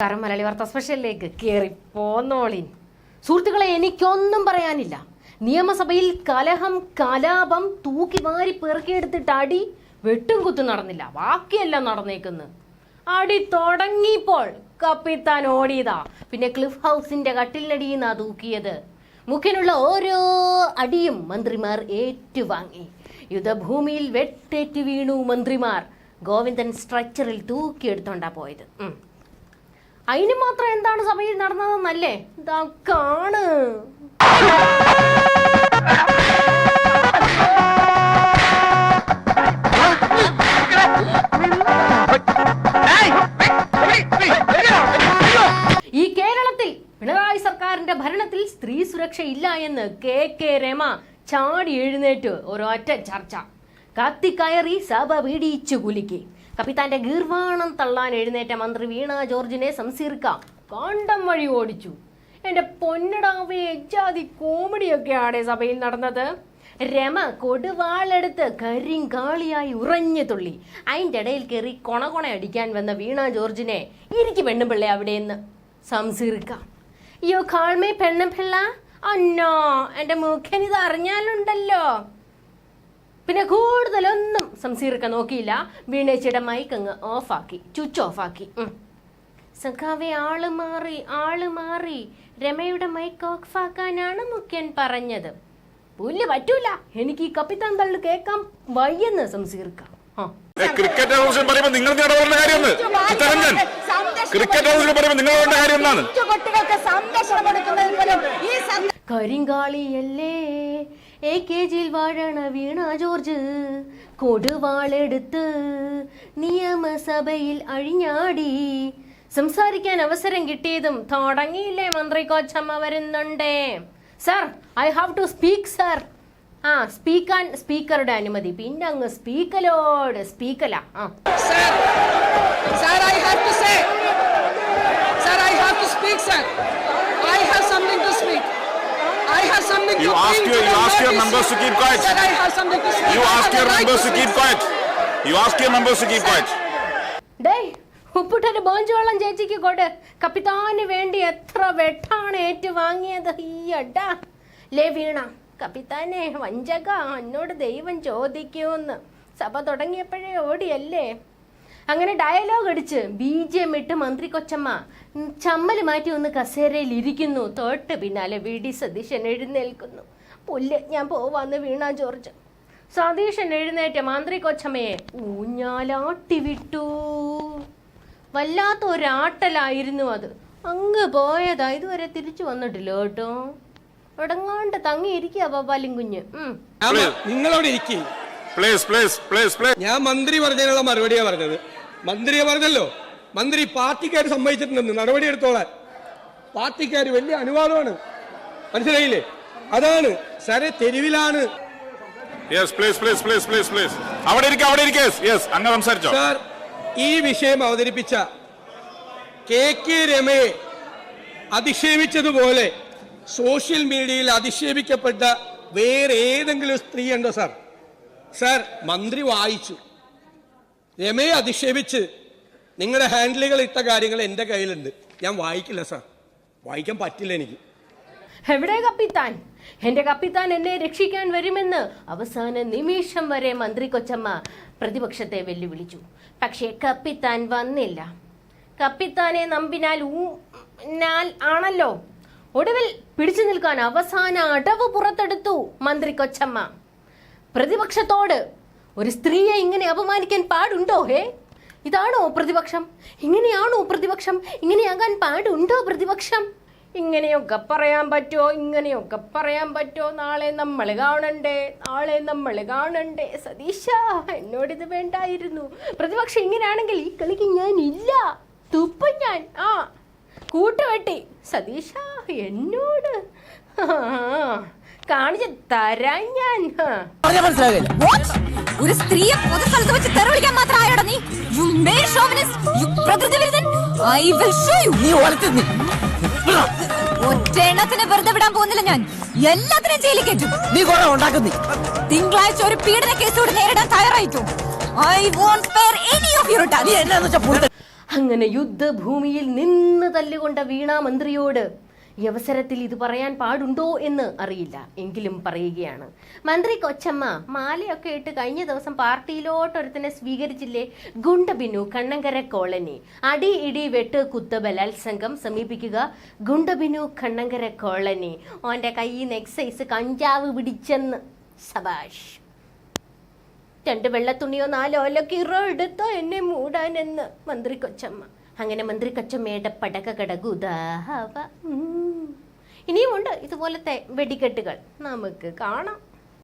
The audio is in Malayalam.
മലയാളി വാർത്ത സ്പെഷ്യലിലേക്ക് കേറി പോന്നോളിൻ. സുഹൃത്തുക്കളെ, എനിക്കൊന്നും പറയാനില്ല. നിയമസഭയിൽ കലഹം കലാപം തൂക്കി വാരി പെറുക്കിയെടുത്തിട്ട് അടി വെട്ടും കുത്തും നടന്നില്ല, ബാക്കിയെല്ലാം നടന്നേക്കുന്നു. അടി തുടങ്ങിയപ്പോൾ കപ്പിത്താൻ ഓടിയതാ. പിന്നെ ക്ലിഫ് ഹൗസിന്റെ കട്ടിലടിയെന്നാ തൂക്കിയത്. മുഖ്യനുള്ള ഓരോ അടിയും മന്ത്രിമാർ ഏറ്റുവാങ്ങി. യുദ്ധഭൂമിയിൽ വെട്ടേറ്റ് വീണു മന്ത്രിമാർ. ഗോവിന്ദൻ സ്ട്രെച്ചറിൽ തൂക്കിയെടുത്തോണ്ടാ പോയത്. അതിന് മാത്രം എന്താണ് സഭയിൽ നടന്നതെന്നല്ലേ? ഇതാ കാണ്. ഈ കേരളത്തിൽ പിണറായി സർക്കാരിന്റെ ഭരണത്തിൽ സ്ത്രീ സുരക്ഷ ഇല്ല എന്ന് കെ രമ ചാടി എഴുന്നേറ്റ് ഒരൊറ്റ ചർച്ച. കത്തിക്കയറി സഭ പിടിച്ചു കുലുക്കി. കപ്പിത്താന്റെ ഗീർവാണം തള്ളാൻ എഴുന്നേറ്റ മന്ത്രി വീണ ജോർജിനെ സംസീർക്കാം കാണ്ടം വഴി ഓടിച്ചു. എന്റെ പൊന്നടാവേ, ജാതി കോമഡിയൊക്കെയാണ് സഭയിൽ നടന്നത്. രമ കൊടുവാളെടുത്ത് കരിങ്കാളിയായി ഉറഞ്ഞു തുള്ളി. അതിൻ്റെ ഇടയിൽ കയറി കൊണ അടിക്കാൻ വന്ന വീണ ജോർജിനെ ഇരിക്കും പെണ്ണുപിള്ളേ അവിടെയെന്ന് സംസീർക്കാം. അയ്യോ കാൾമേ പെണ്ണുപിള്ള, അന്നോ എന്റെ മുഖ്യനിത് അറിഞ്ഞാലുണ്ടല്ലോ. പിന്നെ കൂടുതലൊന്നും സംസീർക്ക നോക്കിയില്ല. വീണേച്ചിയുടെ മൈക്ക് അങ്ങ് ഓഫാക്കി, സ്വിച്ച് ഓഫാക്കി. സഖാവെ, ആള് മാറി. രമയുടെ മൈക്ക് ഓഫാക്കാനാണ് മുഖ്യൻ പറഞ്ഞത്. പുല്ല് പറ്റൂല, എനിക്ക് ഈ കപ്പിത്താൻ തള്ളു കേൾക്കാം വയ്യെന്ന് സംസീർക്ക. ക്രിക്കറ്റ് ഹൗസിൽ പറയുമ്പോൾ നിങ്ങൾ കരിങ്കാളിയല്ലേ AKGയിൽ വാഴണ വീണ ജോർജ് കൊടുവാളെടുത്ത് നിയമസഭയിൽ അഴിഞ്ഞാടി. സംസാരിക്കാൻ അവസരം കിട്ടിയതും തുടങ്ങിയില്ലേ മന്ത്രി കൊച്ചമ്മ വരുന്നുണ്ടേ. Sir, I have to speak sir. സ്പീക്കാൻ സ്പീക്കറുടെ അനുമതി. പിന്നെ അങ്ങ് സ്പീക്കലോട് സ്പീക്കലാ. You ask your members to keep quiet. You ask your members to keep quiet. You ask your members to keep quiet. ഡേയ്, ഉപ്പിട്ടൊരു ബോഞ്ച് വെള്ളം ചേച്ചിക്ക് കൊട്. കപ്പിത്താന് വേണ്ടി എത്ര വെട്ടാണ് ഏറ്റുവാങ്ങിയത്. ഈയടാ ലേ വീണ, കപ്പിത്താനെ വഞ്ചക, എന്നോട് ദൈവം ചോദിക്കൂന്ന്. സഭ തുടങ്ങിയപ്പോഴേ ഓടിയല്ലേ. അങ്ങനെ ഡയലോഗ് അടിച്ച് BGM ഇട്ട് മന്ത്രി കൊച്ചമ്മ ചമ്മല് മാറ്റി ഒന്ന് കസേരയിൽ ഇരിക്കുന്നു. തൊട്ട് പിന്നാലെ VD സതീശൻ എഴുന്നേൽക്കുന്നു. പുല്ല്, ഞാൻ പോവാന്ന് വീണ ജോർജ്. സതീശൻ എഴുന്നേറ്റ മന്ത്രി കൊച്ചമ്മയെ ഊഞ്ഞാലാട്ടി വിട്ടു. വല്ലാത്തൊരാട്ടലായിരുന്നു അത്. അങ്ങ് പോയതാ, ഇതുവരെ തിരിച്ചു വന്നിട്ടില്ല കേട്ടോ. എടങ്ങാണ്ട് തങ്ങിയിരിക്കുക പപ്പാലും കുഞ്ഞ്. നിങ്ങളവിടെ ഇരിക്കും. ഞാൻ മന്ത്രി പറഞ്ഞതിനുള്ള മറുപടിയാ പറഞ്ഞത്. മന്ത്രിയെ പറഞ്ഞല്ലോ, മന്ത്രി പാർട്ടിക്കാർ സമ്മതിച്ചിട്ടുണ്ടെന്ന് നടപടി എടുത്തോളാൻ. പാർട്ടിക്കാർ വലിയ അനുവാദമാണ്, മനസ്സിലായില്ലേ? അതാണ് സാറേ, തെരുവിലാണ്. സാർ, ഈ വിഷയം അവതരിപ്പിച്ച KK രമയെ അധിക്ഷേപിച്ചതുപോലെ സോഷ്യൽ മീഡിയയിൽ അധിക്ഷേപിക്കപ്പെട്ട വേറെ ഏതെങ്കിലും സ്ത്രീ ഉണ്ടോ സാർ? സാർ, മന്ത്രി വായിച്ചു. രമയെ അധിക്ഷേപിച്ച് നിങ്ങളുടെ ഹാൻഡിലുകൾ ഇട്ട കാര്യങ്ങൾ എൻ്റെ കയ്യിലുണ്ട്. ഞാൻ വായിക്കില്ല സാർ, വായിക്കാൻ പറ്റില്ല എനിക്ക്. എവിടെ കപ്പിത്താൻ? എന്റെ കപ്പിത്താൻ എന്നെ രക്ഷിക്കാൻ വരുമെന്ന് അവസാന നിമിഷം വരെ മന്ത്രി കൊച്ചമ്മ പ്രതിപക്ഷത്തെ വെല്ലുവിളിച്ചു. പക്ഷേ കപ്പിത്താൻ വന്നില്ല. കപ്പിത്താനെ നമ്പിനാൽ ആണല്ലോ. ഒടുവിൽ പിടിച്ചു നിൽക്കാൻ അവസാന അടവ് പുറത്തെടുത്തു മന്ത്രി കൊച്ചമ്മ. പ്രതിപക്ഷത്തോട് ഒരു സ്ത്രീയെ ഇങ്ങനെ അപമാനിക്കാൻ പാടുണ്ടോ? ഇതാണോ പ്രതിപക്ഷം? ഇങ്ങനെയാണോ പ്രതിപക്ഷം? ഇങ്ങനെയാകാൻ പാടുണ്ടോ പ്രതിപക്ഷം? ഇങ്ങനെയൊക്കെ പറയാൻ പറ്റുമോ? നാളെ നമ്മൾ കാണണ്ടേ. സതീശ, എന്നോടിത് വേണ്ടായിരുന്നു. പ്രതിപക്ഷം ഇങ്ങനെയാണെങ്കിൽ ഈ കളിക്ക് ഞാൻ ഇല്ല, തുപ്പും ഞാൻ. കൂട്ടുവെട്ടി സതീശ, എന്നോട് കാണിച്ചു തരാൻ ഞാൻ. ഒരു സ്ത്രീയെ പൊതുസ്ഥലത്ത് വെച്ച് തെറിവിളിക്കാൻ മാത്രം ആയോടാ നീ? You male chauvinist, you പ്രകൃതിവിരുദ്ധൻ. I will show you. നീ വളർത്തുന്നു. ഒറ്റെണ്ണത്തിന് വെറുതെ വിടാൻ പോകുന്നില്ല ഞാൻ. എല്ലാത്തിനും ജയിലിൽ കയറ്റും. നീ കുറെ ഉണ്ടാക്കുന്നു. തിങ്കളാഴ്ച ഒരു പീഡന കേസോട് നേരിടാൻ തയ്യാറായിട്ടോ? I won't spare any of your attacks. അങ്ങനെ യുദ്ധഭൂമിയിൽ നിന്ന് തല്ലുകൊണ്ട വീണ മന്ത്രിയോട് ഈ അവസരത്തിൽ ഇത് പറയാൻ പാടുണ്ടോ എന്ന് അറിയില്ല, എങ്കിലും പറയുകയാണ്. മന്ത്രി കൊച്ചമ്മ മാലയൊക്കെ ഇട്ട് കഴിഞ്ഞ ദിവസം പാർട്ടിയിലോട്ടൊരുത്തനെ സ്വീകരിച്ചില്ലേ? ഗുണ്ടബിനു, കണ്ണങ്കര കോളനി. അടി ഇടി വെട്ട് കുത്ത് ബലാത്സംഗം സമീപിക്കുക ഗുണ്ടബിനു, കണ്ണങ്കര കോളനി. ഓന്റെ കയ്യിൽ നിന്ന് എക്സൈസ് കഞ്ചാവ് പിടിച്ചെന്ന്. സബാഷ്. 2 വെള്ളത്തുണിയോ 4 ഓലക്കീറോ എടുത്തോ എന്നെ മൂടാനെന്ന് മന്ത്രി കൊച്ചമ്മ. അങ്ങനെ മന്ത്രി കൊച്ചമ്മയുടെ പടകടകുദാഹവ. ഇനിയുമുണ്ട് ഇതുപോലത്തെ വെടിക്കെട്ടുകൾ, നമുക്ക് കാണാം.